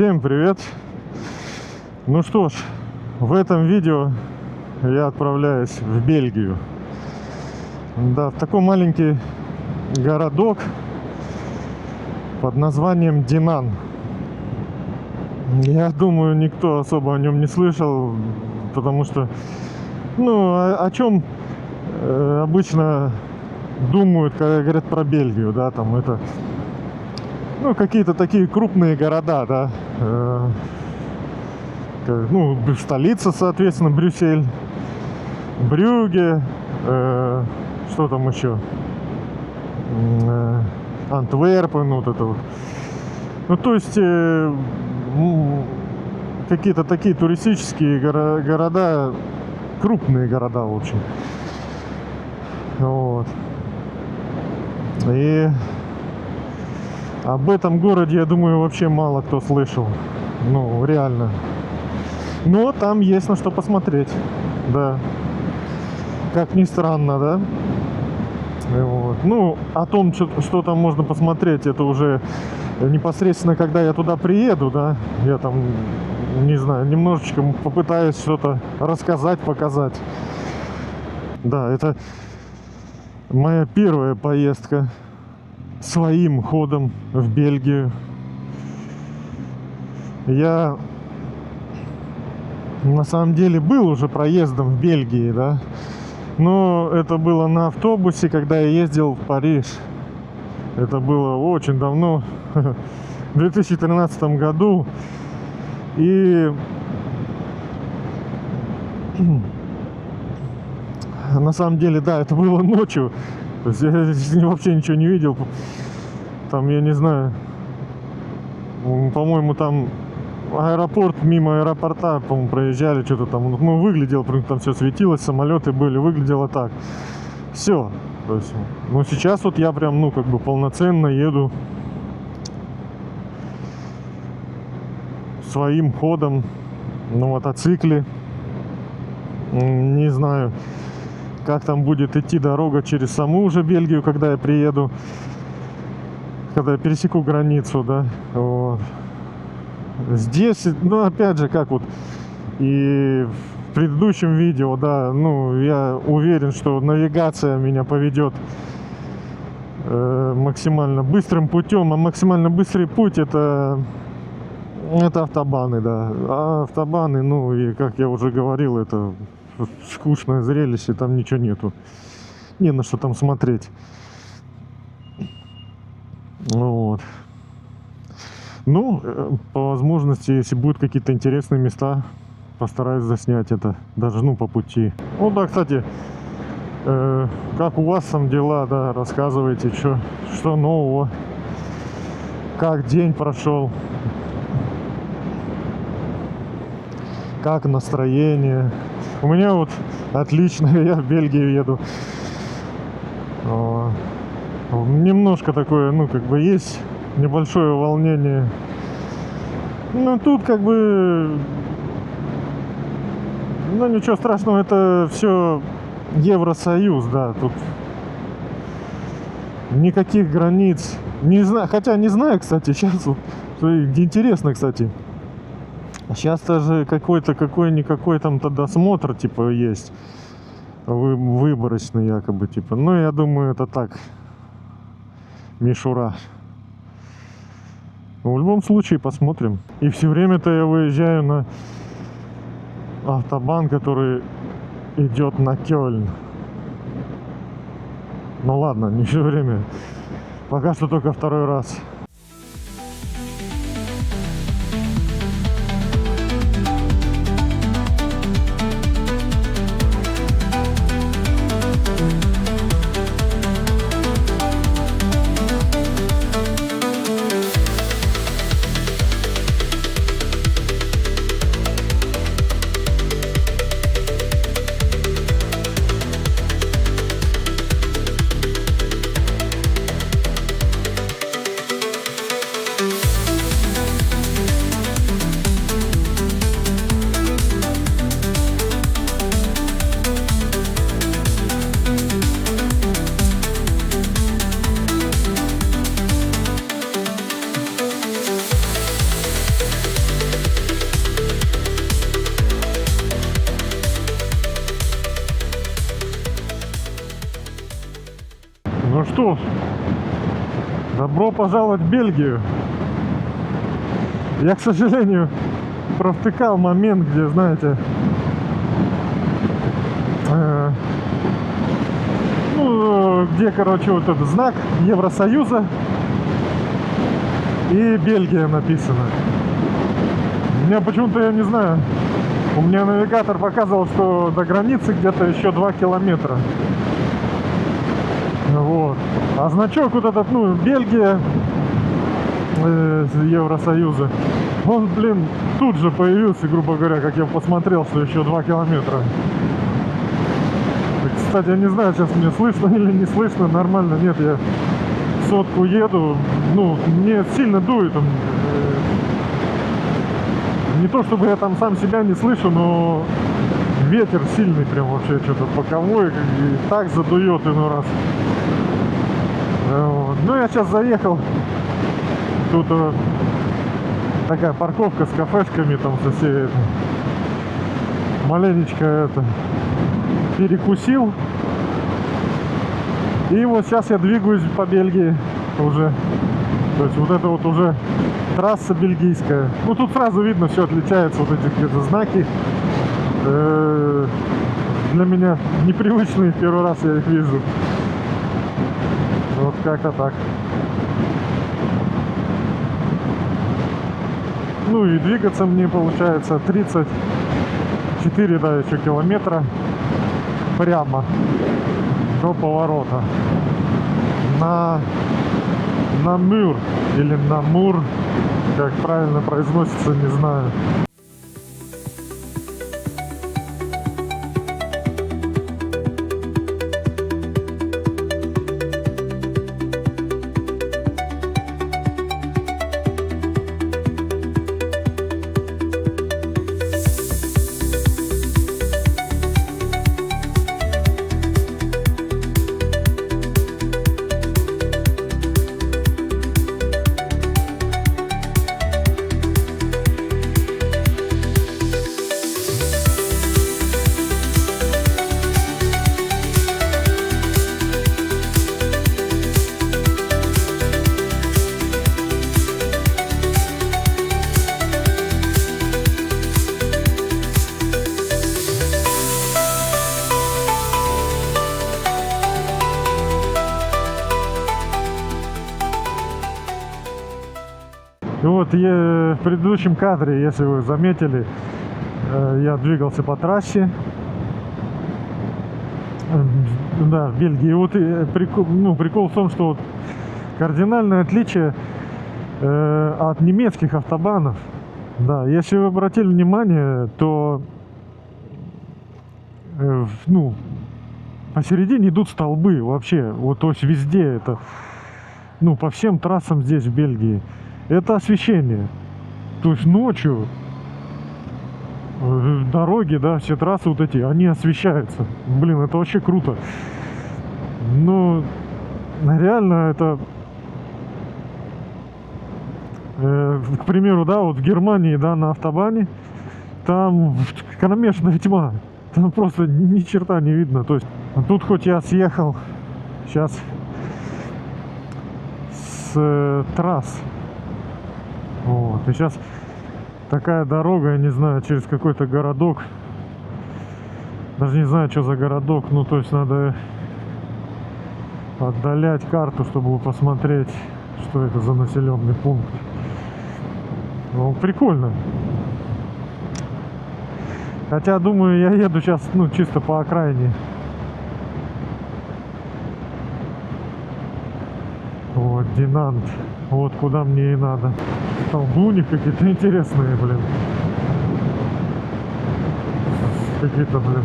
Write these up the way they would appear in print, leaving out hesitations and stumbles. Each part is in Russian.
Всем привет! Ну что ж, в этом видео я отправляюсь в Бельгию. Да, в такой маленький городок под названием Динан. Я думаю, никто особо о нем не слышал, потому что, о чем обычно думают, когда говорят про Бельгию, да, там это, какие-то такие крупные города, да, столица, соответственно, Брюссель, Брюгге, что там еще, Антверпен, вот это вот. То есть какие-то такие туристические города, крупные города, в общем. Вот. И об этом городе, я думаю, вообще мало кто слышал. Реально. Но там есть на что посмотреть. Да. Как ни странно, да? Вот. О том, что там можно посмотреть, это уже непосредственно, когда я туда приеду, да. Я там, не знаю, немножечко попытаюсь что-то рассказать, показать. Да, это моя первая поездка своим ходом в Бельгию. Я на самом деле был уже проездом в Бельгии, да, но это было на автобусе, когда я ездил в Париж. Это было очень давно, в 2013 году. И на самом деле, да, это было ночью. То есть я вообще ничего не видел. Там, я не знаю, по-моему, там аэропорт, мимо аэропорта, по-моему, проезжали, что-то там, выглядело, там все светилось, самолеты были, выглядело так. Все. То есть, сейчас вот я прям, полноценно еду своим ходом на мотоцикле. Не знаю, как там будет идти дорога через саму уже Бельгию, когда я приеду, когда я пересеку границу, да. Вот. Здесь, опять же, как вот и в предыдущем видео, да, я уверен, что навигация меня поведет максимально быстрым путем, а максимально быстрый путь это автобаны, да. А автобаны, и как я уже говорил, это скучное зрелище, там ничего нету, не на что там смотреть. Вот. По возможности, если будут какие-то интересные места, постараюсь заснять это, даже, по пути. Да, кстати, как у вас там дела, да, рассказывайте, что нового, как день прошел, как настроение. У меня вот отлично, я в Бельгию еду. Немножко такое, есть небольшое волнение. Тут ничего страшного, это все Евросоюз, да, тут никаких границ. Не знаю, хотя не знаю, кстати, сейчас вот, интересно, кстати. Сейчас даже какой-никакой там-то досмотр, есть. Выборочный якобы, я думаю, это так, мишура. В любом случае посмотрим. И все время-то я выезжаю на автобан, который идет на Кёльн. Ладно, не все время. Пока что только второй раз. что ж, добро пожаловать в Бельгию. Я, к сожалению, провтыкал момент, где, знаете, где, короче, вот этот знак Евросоюза и Бельгия написано. У меня почему-то, я не знаю, у меня навигатор показывал, что до границы где-то еще 2 километра. Вот. А значок вот этот, ну, Бельгия, Евросоюза, он, блин, тут же появился, грубо говоря, как я посмотрел, что еще 2 километра. Кстати, я не знаю, сейчас мне слышно или не слышно, нормально, нет, я сотку еду, ну, мне сильно дует, не то чтобы я там сам себя не слышу, но ветер сильный прям вообще, что-то боковой, и так задует иной раз. Вот. Ну, я сейчас заехал, тут такая парковка с кафешками, там со всей этой, маленечко это перекусил. И вот сейчас я двигаюсь по Бельгии уже. То есть вот это вот уже трасса бельгийская. Ну тут сразу видно, все отличается, вот эти какие-то знаки. Для меня непривычные, первый раз я их вижу. Вот как-то так. Ну и двигаться мне получается 34, да, еще километра прямо до поворота на Мур или на Мур, как правильно произносится, не знаю. И вот в предыдущем кадре, если вы заметили, я двигался по трассе, да, в Бельгии. И вот прикол в том, что вот кардинальное отличие от немецких автобанов. Да, если вы обратили внимание, то посередине идут столбы вообще, вот, то есть везде это, по всем трассам здесь в Бельгии. Это освещение. То есть ночью дороги, да, все трассы вот эти, они освещаются. Блин, это вообще круто. Ну, реально это... к примеру, да, вот в Германии, да, на автобане, там кромешная тьма. Там просто ни черта не видно. То есть, тут хоть я съехал сейчас с трасс. Вот. И сейчас такая дорога, я не знаю, через какой-то городок. Даже не знаю, что за городок. Ну, то есть надо отдалять карту, чтобы посмотреть, что это за населенный пункт. Ну, прикольно. Хотя, думаю, я еду сейчас, чисто по окраине. Вот, Динант. Вот куда мне и надо. Столбы у них какие-то интересные, блин. Какие-то, блин,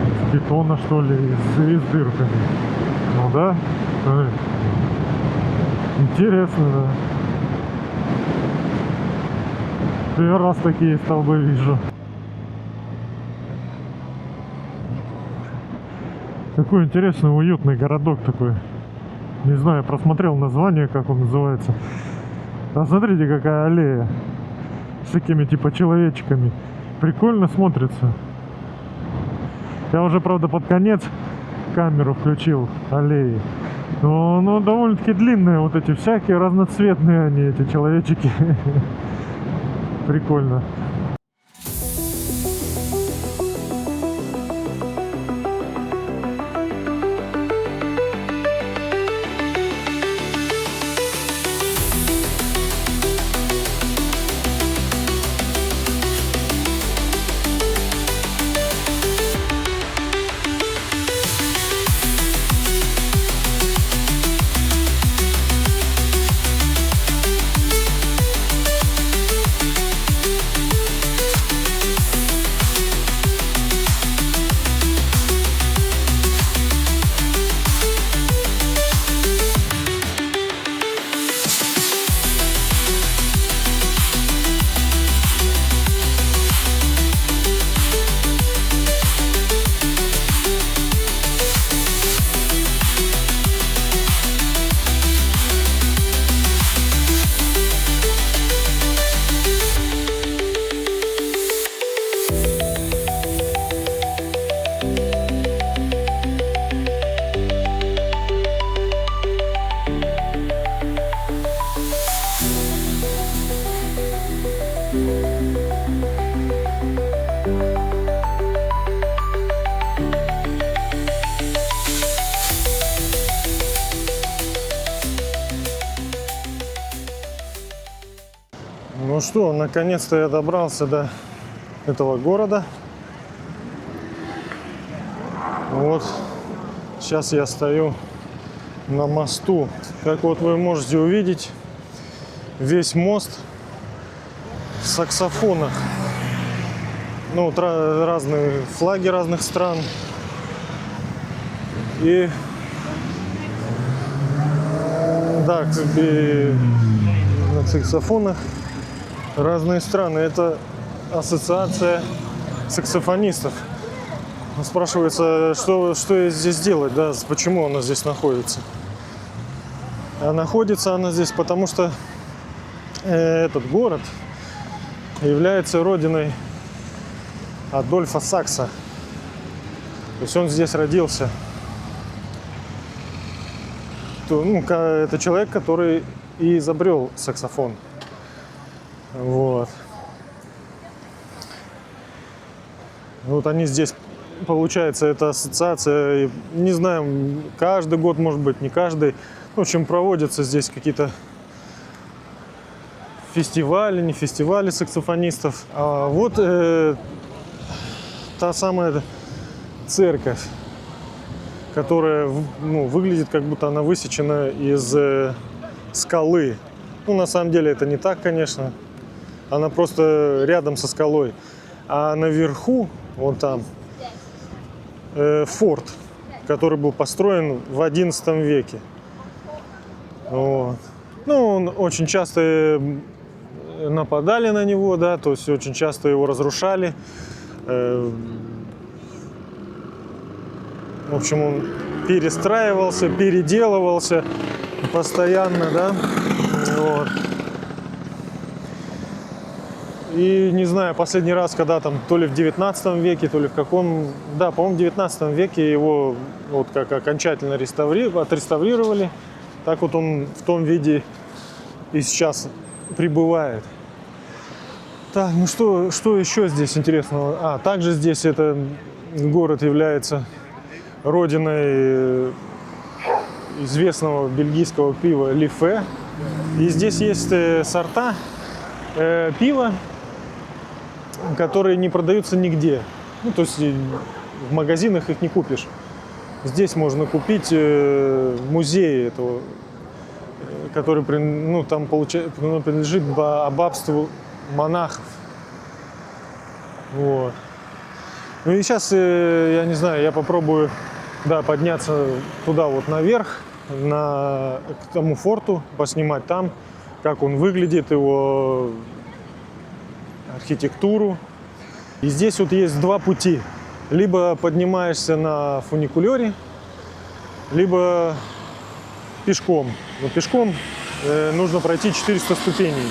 из бетона, что ли, с дырками. Ну да. Интересно, да. Первый раз такие столбы вижу. Какой интересный, уютный городок такой. Не знаю, просмотрел название, как он называется. А смотрите, какая аллея. С такими типа человечками. Прикольно смотрится. Я уже, правда, под конец камеру включил аллеи. Но оно довольно-таки длинное, вот эти всякие разноцветные они, эти человечки. Прикольно. Ну что, наконец-то я добрался до этого города. Вот, сейчас я стою на мосту. Как вот вы можете увидеть, весь мост в саксофонах. Ну, вот разные флаги разных стран. И да, на саксофонах разные страны. Это ассоциация саксофонистов. Спрашивается, что здесь делать, да, почему она здесь находится. А находится она здесь потому, что этот город является родиной Адольфа Сакса. То есть он здесь родился. Это человек, который и изобрел саксофон. Вот. Вот они здесь, получается, это ассоциация, не знаю, каждый год, может быть, не каждый. В общем, проводятся здесь какие-то фестивали, не фестивали саксофонистов. А вот та самая церковь, которая выглядит, как будто она высечена из скалы. Ну, на самом деле это не так, конечно. Она просто рядом со скалой. А наверху, вон там, форт, который был построен в XI веке. Вот. Ну, он очень часто нападали на него, да, то есть очень часто его разрушали. В общем, он перестраивался, переделывался постоянно, да. Вот. И не знаю, последний раз, когда там, то ли в 19 веке, то ли в каком... Да, по-моему, в 19 веке его вот как окончательно отреставрировали. Так вот он в том виде и сейчас пребывает. Так, ну что еще здесь интересного? Также здесь этот город является родиной известного бельгийского пива Лифе. И здесь есть сорта пива, которые не продаются нигде. Ну, то есть в магазинах их не купишь. Здесь можно купить в музее этого, который там принадлежит аббатству монахов. Вот. Ну и сейчас, я не знаю, я попробую подняться туда вот наверх, к тому форту, поснимать там, как он выглядит, его архитектуру. И здесь вот есть два пути. Либо поднимаешься на фуникулере, либо пешком. Но пешком нужно пройти 400 ступеней.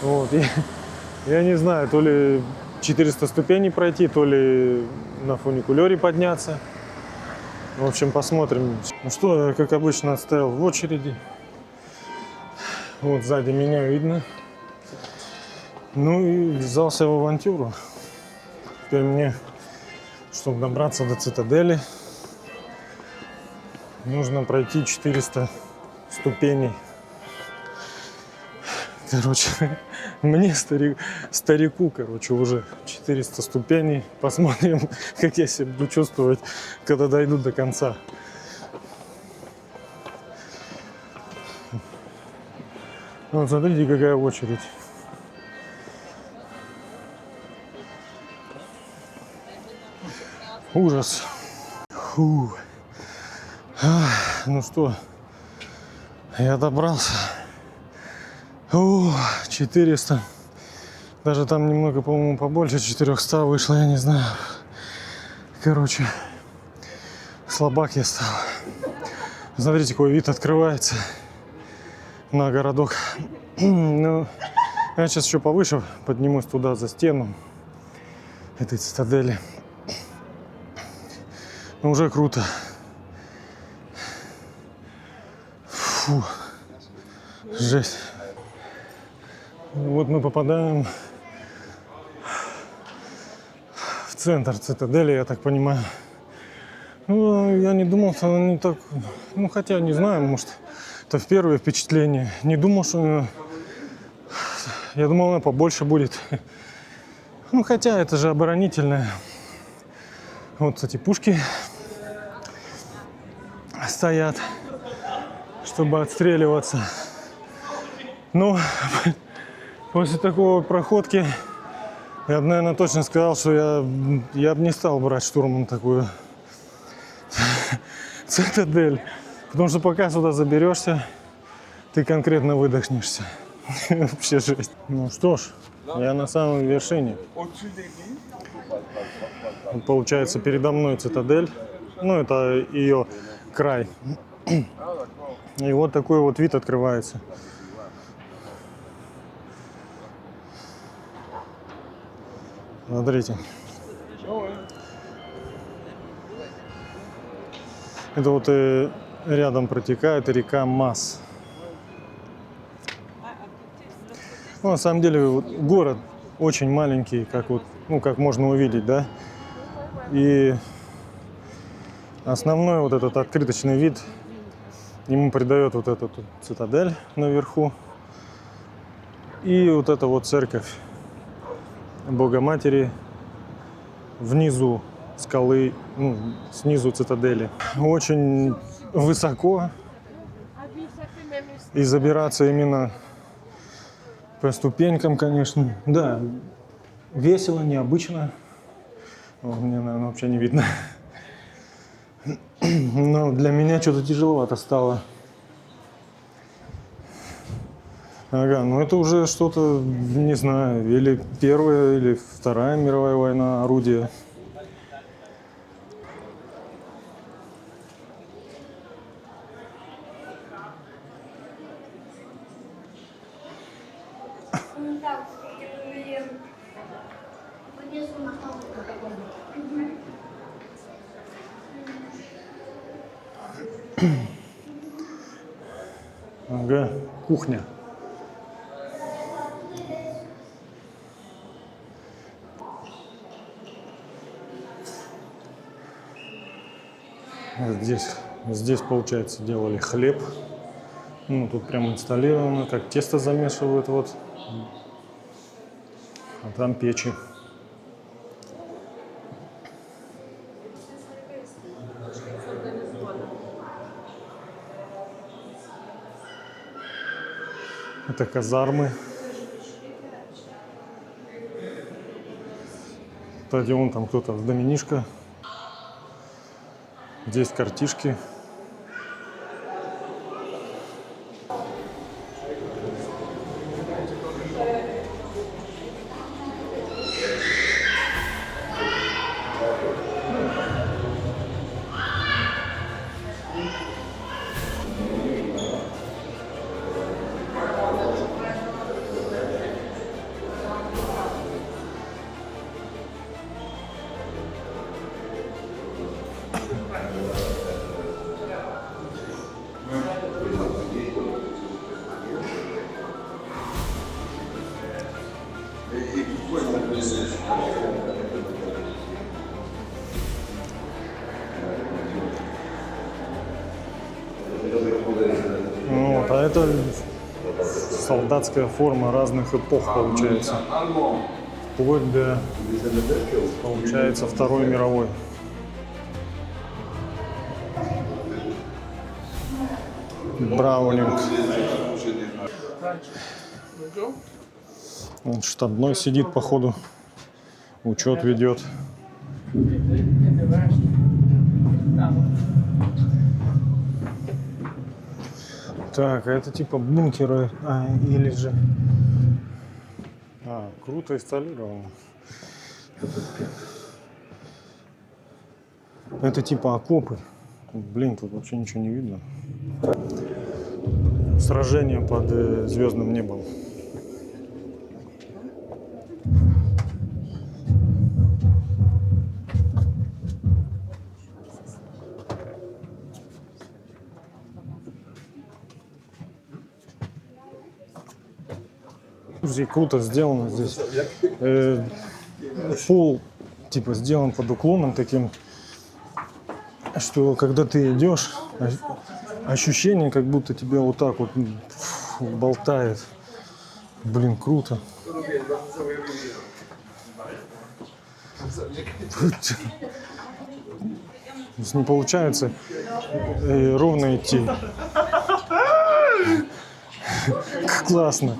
Вот. Я не знаю, то ли 400 ступеней пройти, то ли на фуникулере подняться. В общем, посмотрим. Ну что, я, как обычно, стоял в очереди. Вот сзади меня видно. Ну и ввязался в авантюру. Теперь мне, чтобы добраться до цитадели, нужно пройти 400 ступеней. Короче, мне, старику, короче, уже 400 ступеней. Посмотрим, как я себя буду чувствовать, когда дойду до конца. Вот смотрите, какая очередь. Ужас. Фу. Ну что, я добрался. 400. Даже там немного, по-моему, побольше 400 вышло, я не знаю. Короче, слабак я стал. Смотрите, какой вид открывается на городок. Ну, я сейчас еще повыше поднимусь туда, за стену этой цитадели. Ну, уже круто. Фу. Жесть. Вот мы попадаем в центр цитадели, я так понимаю. Ну, я не думал, что она не так... Ну, хотя, не знаю, может, это в первое впечатление. Не думал, что... Я думал, она побольше будет. Ну, хотя, это же оборонительная. Вот, кстати, пушки стоят, чтобы отстреливаться. Ну, после такого проходки я бы, наверное, точно сказал, что я бы не стал брать штурмом такую цитадель. Потому что пока сюда заберешься, ты конкретно выдохнешься. Вообще жесть. Ну что ж, я на самой вершине. Получается, передо мной цитадель. Ну, это ее край. И вот такой вот вид открывается. Смотрите. Это вот рядом протекает река Мас. Ну, на самом деле вот, город очень маленький, как вот, ну, как можно увидеть, да. И основной вот этот открыточный вид ему придает вот эта цитадель наверху и вот эта вот церковь Богоматери внизу скалы, ну, снизу цитадели. Очень высоко, и забираться именно по ступенькам, конечно, да, весело, необычно. О, мне, наверное, вообще не видно. Но для меня что-то тяжеловато стало. Ага, ну это уже что-то, не знаю, или Первая, или Вторая мировая война, орудие. Ага, кухня. Здесь, получается, делали хлеб. Ну, тут прям инсталлировано, как тесто замешивают, вот. А там печи. Это казармы. Стадион, там кто-то в доминишко. Здесь картишки. Вот, а это солдатская форма разных эпох получается. Вплоть до, получается, Второй мировой. Браунинг. Вот штабной сидит, походу, учет ведет. Так, а это типа бункеры, или же... круто инсталлировано. Это типа окопы. Блин, тут вообще ничего не видно. Сражение под звездным небом. Здесь круто сделано здесь. Пол типа сделан под уклоном таким, что когда ты идешь, ощущение, как будто тебя вот так вот болтает. Блин, круто. Здесь не получается ровно идти. Классно.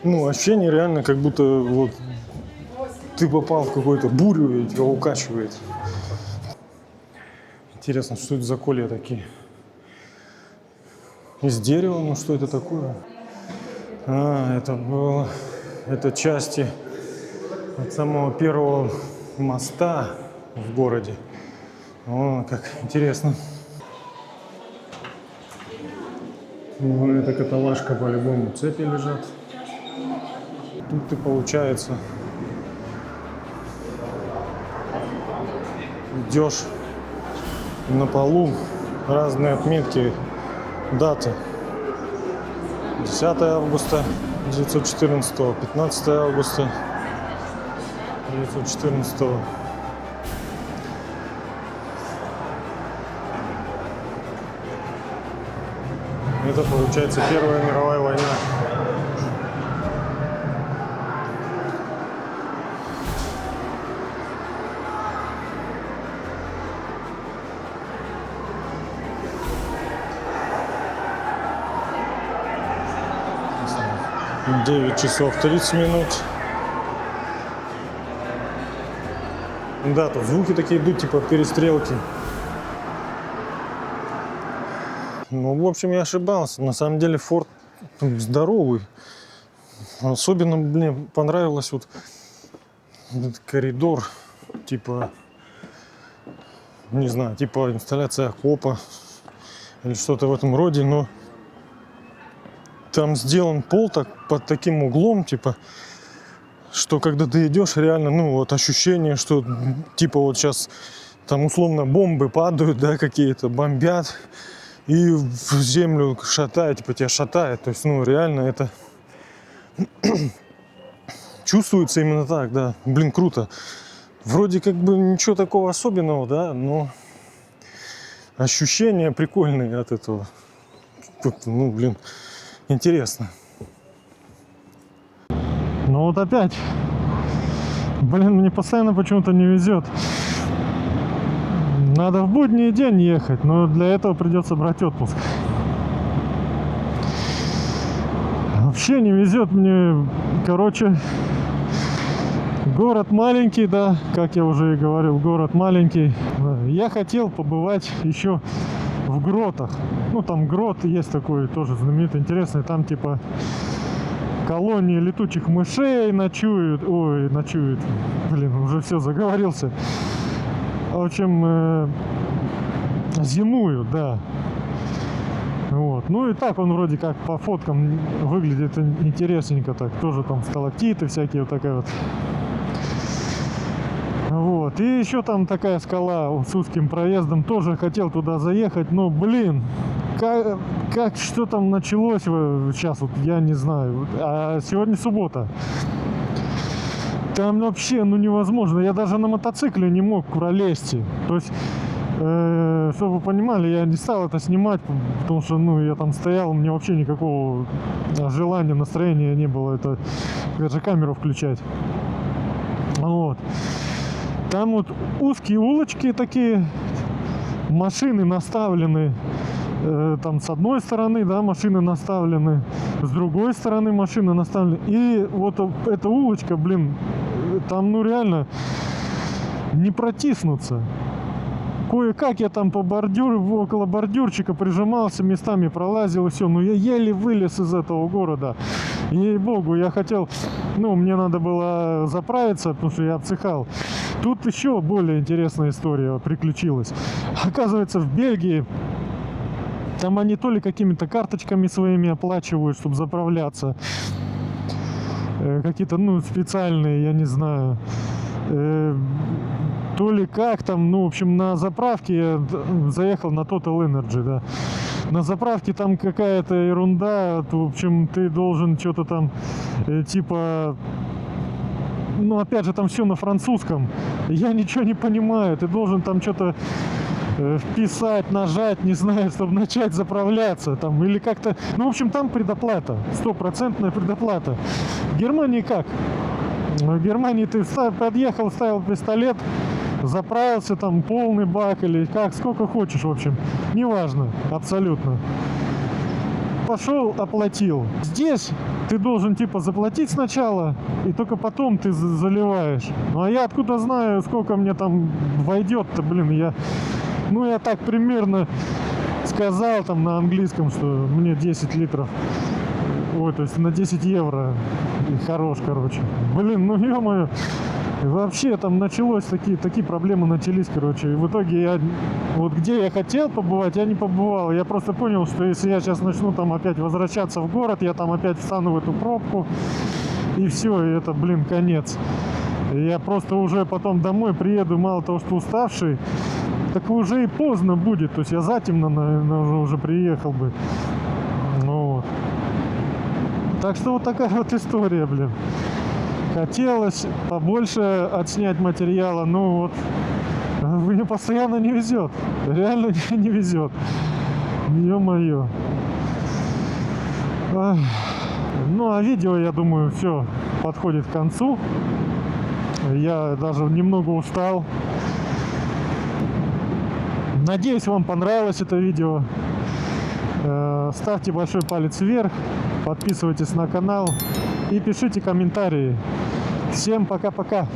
Ну, ощущение реально, как будто вот ты попал в какую-то бурю и тебя укачивает. Интересно, что это за колья такие? Из дерева, ну что это такое? Это части от самого первого моста в городе. О, как интересно. Ну, это каталажка по-любому, цепи лежат. Тут ты, получается, идешь на полу, разные отметки, даты. 10 августа 1914, 15 августа 1914. Это, получается, Первая мировая война. Девять часов 30 минут. Да, тут звуки такие идут, типа перестрелки. Ну, в общем, я ошибался. На самом деле форт здоровый. Особенно мне понравилось вот этот коридор, типа, не знаю, типа инсталляция окопа или что-то в этом роде, но там сделан пол так под таким углом, типа, что когда ты идешь, реально, ну, вот ощущение, что, типа, вот сейчас там условно бомбы падают, да, какие-то бомбят, и в землю шатает, типа, тебя шатает. То есть, ну, реально это чувствуется именно так, да. Блин, круто. Вроде как бы ничего такого особенного, да, но ощущения прикольные от этого. Ну, блин, интересно. Ну вот опять. Блин, мне постоянно почему-то не везет. Надо в будний день ехать, но для этого придется брать отпуск. Вообще не везет мне. Короче, город маленький, да, как я уже и говорил, город маленький. Я хотел побывать еще в гротах. Ну, там грот есть такой, тоже знаменитый, интересный. Там типа колонии летучих мышей ночуют. Ой, ночуют. Блин, уже все, заговорился. В общем, зимуют, да. Вот. Ну и так он вроде как по фоткам выглядит интересненько так. Тоже там сталактиты всякие, вот такая вот. Вот. И еще там такая скала с узким проездом. Тоже хотел туда заехать, но, блин, что там началось сейчас, вот я не знаю. А сегодня суббота. Там вообще, ну, невозможно. Я даже на мотоцикле не мог пролезть. То есть, чтобы вы понимали, я не стал это снимать, потому что, ну, я там стоял, у меня вообще никакого желания, настроения не было это даже камеру включать. Вот. Там вот узкие улочки такие, машины наставлены. Там с одной стороны, да, машины наставлены, с другой стороны машины наставлены. И вот эта улочка, блин, там, ну, реально не протиснуться. Кое-как я там по бордюру, около бордюрчика прижимался, местами пролазил и все. Но я еле вылез из этого города. Ей-богу, я хотел, ну, мне надо было заправиться, потому что я обсыхал. Тут еще более интересная история приключилась. Оказывается, в Бельгии там они то ли какими-то карточками своими оплачивают, чтобы заправляться. Какие-то, ну, специальные, я не знаю. То ли как там, ну, в общем, на заправке я заехал на Total Energy, да. На заправке там какая-то ерунда, в общем, ты должен что-то там, типа... Ну, опять же, там все на французском. Я ничего не понимаю. Ты должен там что-то вписать, нажать, не знаю, чтобы начать заправляться там, или как-то, ну, в общем, там предоплата, 100% предоплата. В Германии как? В Германии ты подъехал, ставил пистолет, заправился, там полный бак или как, сколько хочешь, в общем, неважно, абсолютно. Пошел, оплатил. Здесь ты должен типа заплатить сначала, и только потом ты заливаешь. Ну, а я откуда знаю, сколько мне там войдет-то, блин, я так примерно сказал там на английском, что мне 10 литров. Ой, то есть на 10 евро. И хорош, короче. Блин, ну ё-моё. Вообще там началось, такие проблемы начались, короче. И в итоге я, вот где я хотел побывать, я не побывал. Я просто понял, что если я сейчас начну там опять возвращаться в город, я там опять встану в эту пробку. И все, и это, блин, конец. И я просто уже потом домой приеду, мало того, что уставший, так уже и поздно будет. То есть я затемно, наверное, уже приехал бы. Ну вот. Так что вот такая вот история, блин. Хотелось побольше отснять материала, но вот мне постоянно не везет. Реально не везет. Ё-моё. Ну а видео, я думаю, все подходит к концу. Я даже немного устал. Надеюсь, вам понравилось это видео. Ставьте большой палец вверх, подписывайтесь на канал и пишите комментарии. Всем пока-пока.